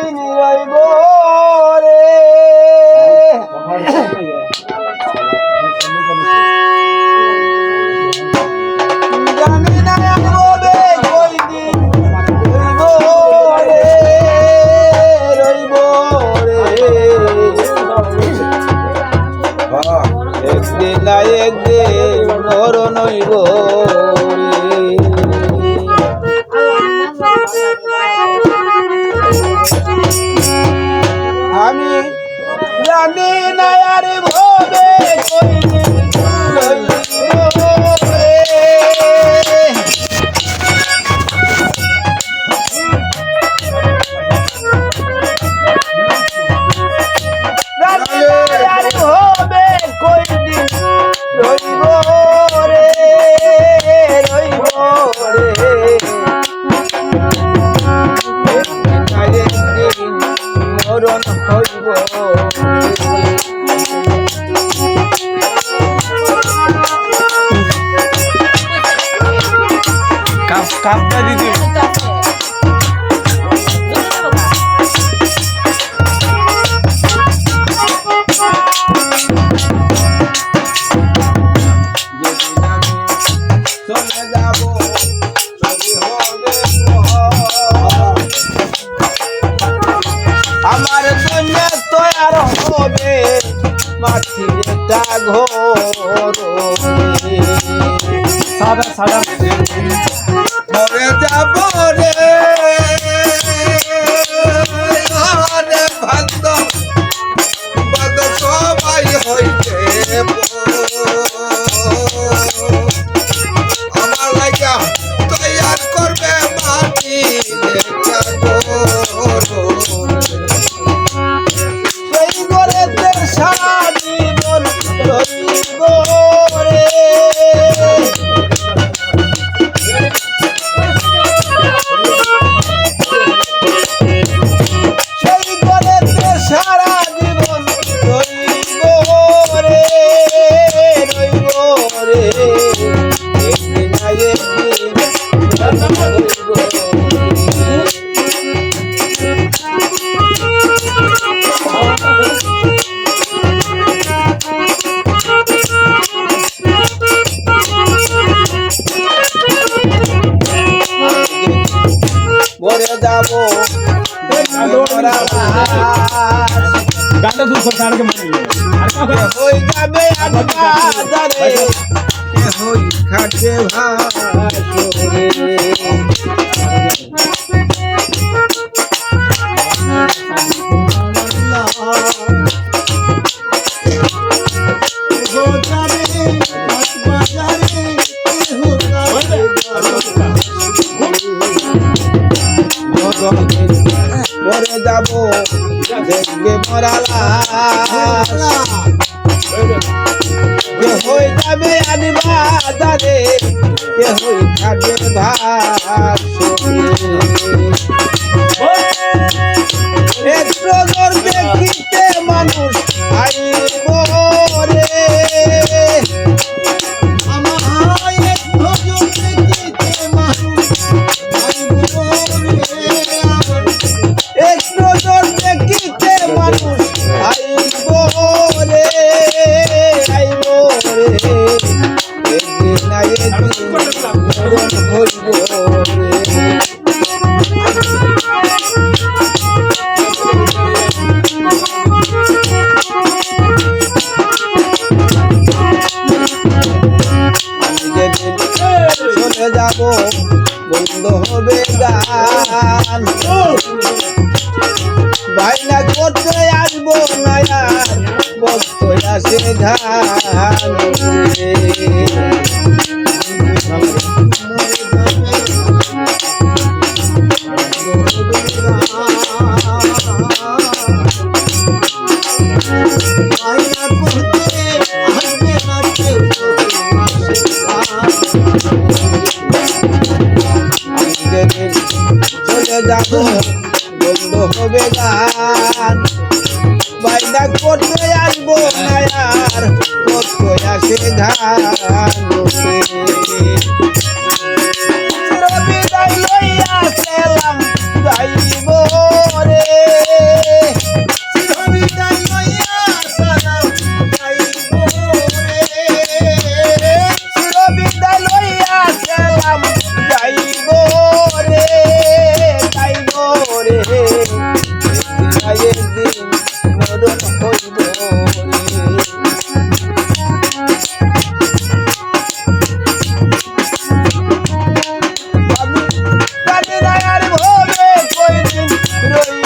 কয়দিন রইব রে জানি না রবে কয়দিন রইব রে একদিন না একদিন মরণ হইব আমি জানি না আর ভবে কয়দিন রইব রে জানি না আর ভবে কয়দিন রইব রে রইব রে একদিন মরণ হইব কাপটা দিদি চলে যাব আমার জন্য তৈয়ার হবে মাটির একটা ঘর সাদা সাদা মরে যাব রে ভাগ্য সবাই হইতে আমার লাগা তৈয়ার করবে মাটির একটা ঘর সেই ঘরেতে সারা জীবন রইব রে সেই ঘরেতে সারা জীবন রইব রে রইব রে একদিন না একদিন রইব মরে যাব গানটা দূর করে তারকে মারি হই যাবে আজবাজারে হই খাটে ভাসরে মরে যাব দেখবে মরালা কে হয়ে যাবে আজবাজারে কে হই খাটে ভাসরে এক নজর দেখিতে মানুষ আইব রে এক নজর দেখিতে মানুষ আইব রে আইব রে একদিন না একদিন মরণ হইব রে চলে যাব বন্ধ হবে গান বাইনা করতে আসবো না আর বসতে আসে ধান চলে যাব বন্ধ হবে গান বাইনা করতে আসবো না আর বসতে আসে ধান বিদায় লইয়া গেলাম যাইব রে রইল